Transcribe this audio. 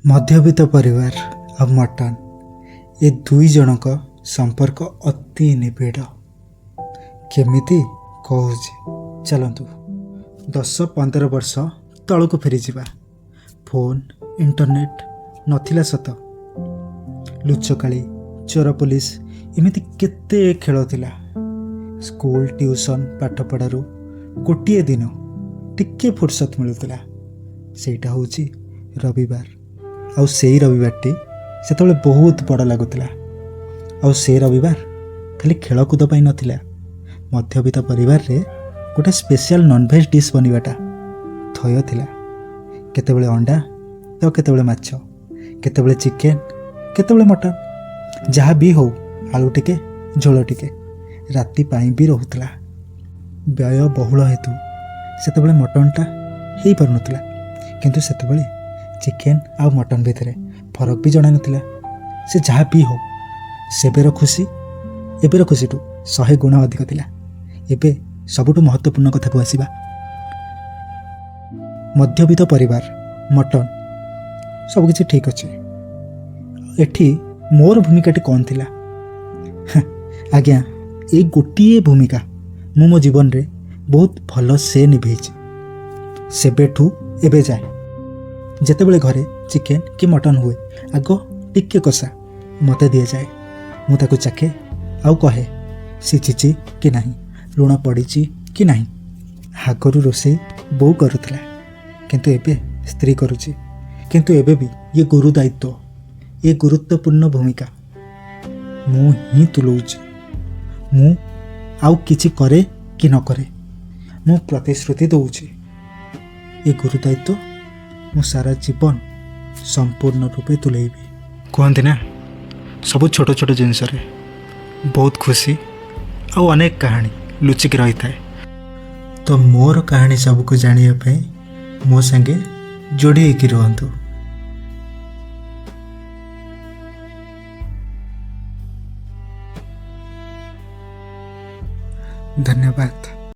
ମଧ୍ୟବିତ୍ତ ପରିବାର ଆଉ ମଟନ୍ ଏ ଦୁଇ ଜଣଙ୍କ ସମ୍ପର୍କ ଅତି ନିବିଡ଼। କେମିତି କହୁଛି ଚାଲନ୍ତୁ 10-15 ବର୍ଷ ତଳକୁ ଫେରିଯିବା। ଫୋନ୍ ଇଣ୍ଟରନେଟ୍ ନଥିଲା ସତ, ଲୁଚକାଳି, ଚୋର ପୋଲିସ ଏମିତି କେତେ ଖେଳ ଥିଲା। ସ୍କୁଲ ଟ୍ୟୁସନ୍ ପାଠପଢ଼ାରୁ ଗୋଟିଏ ଦିନ ଟିକେ ଫୁର୍ସତ ମିଳୁଥିଲା, ସେଇଟା ହେଉଛି ରବିବାର। ଆଉ ସେଇ ରବିବାରଟି ସେତେବେଳେ ବହୁତ ବଡ଼ ଲାଗୁଥିଲା। ଆଉ ସେ ରବିବାର ଖାଲି ଖେଳକୁଦ ପାଇଁ ନଥିଲା, ମଧ୍ୟବିତ୍ତ ପରିବାରରେ ଗୋଟେ ସ୍ପେଶିଆଲ ନନ୍-ଭେଜ୍ ଡିଶ୍ ବନିବାଟା ଥୟ ଥିଲା। କେତେବେଳେ ଅଣ୍ଡା ତ କେତେବେଳେ ମାଛ, କେତେବେଳେ ଚିକେନ୍, କେତେବେଳେ ମଟନ୍, ଯାହା ବି ହଉ ଆଳୁ ଟିକେ ଝୋଳ ଟିକେ ରାତି ପାଇଁ ବି ରହୁଥିଲା। ବ୍ୟୟବହୁଳ ହେତୁ ସେତେବେଳେ ମଟନ୍ଟା ହେଇପାରୁନଥିଲା, କିନ୍ତୁ ସେତେବେଳେ ଚିକେନ୍ ଆଉ ମଟନ୍ ଭିତରେ ଫରକ ବି ଜଣାନଥିଲା। ସେ ଯାହା ବି ହଉ ସେବେର ଖୁସି ଏବେର ଖୁସିଠୁ 100 ଗୁଣ ଅଧିକ ଥିଲା। ଏବେ ସବୁଠୁ ମହତ୍ତ୍ୱପୂର୍ଣ୍ଣ କଥାକୁ ଆସିବା। ମଧ୍ୟବିତ୍ତ ପରିବାର, ମଟନ୍ ସବୁକିଛି ଠିକ୍ ଅଛି। ଏଠି ମୋର ଭୂମିକାଟି କ'ଣ ଥିଲା? ଆଜ୍ଞା, ଏଇ ଗୋଟିଏ ଭୂମିକା ମୁଁ ମୋ ଜୀବନରେ ବହୁତ ଭଲ ସେ ନିଭେଇଛି। ସେବେଠୁ ଏବେ ଯାଏ ଯେତେବେଳେ ଘରେ ଚିକେନ୍ କି ମଟନ୍ ହୁଏ, ଆଗ ଟିକେ କଷା ମୋତେ ଦିଆଯାଏ। ମୁଁ ତାକୁ ଚାଖେ ଆଉ କହେ ସିଝିଛି କି ନାହିଁ, ଲୁଣ ପଡ଼ିଛି କି ନାହିଁ। ଆଗରୁ ରୋଷେଇ ବୋଉ କରୁଥିଲା, କିନ୍ତୁ ଏବେ ସ୍ତ୍ରୀ କରୁଛି। କିନ୍ତୁ ଏବେ ବି ଇଏ ଗୁରୁ ଦାୟିତ୍ୱ, ଏ ଗୁରୁତ୍ୱପୂର୍ଣ୍ଣ ଭୂମିକା ମୁଁ ହିଁ ତୁଲଉଛି। ମୁଁ ଆଉ କିଛି କରେ କି ନ କରେ, ମୁଁ ପ୍ରତିଶ୍ରୁତି ଦେଉଛି ଏ ଗୁରୁ ଦାୟିତ୍ୱ ମୁଁ ସାରା ଜୀବନ ସମ୍ପୂର୍ଣ୍ଣ ରୂପେ ତୁଲେଇବି। କୁହନ୍ତି ନା, ସବୁ ଛୋଟ ଛୋଟ ଜିନିଷରେ ବହୁତ ଖୁସି ଆଉ ଅନେକ କାହାଣୀ ଲୁଚିକି ରହିଥାଏ। ତ ମୋର କାହାଣୀ ସବୁକୁ ଜାଣିବା ପାଇଁ ମୋ ସାଙ୍ଗେ ଯୋଡ଼ି ହେଇକି ରୁହନ୍ତୁ। ଧନ୍ୟବାଦ।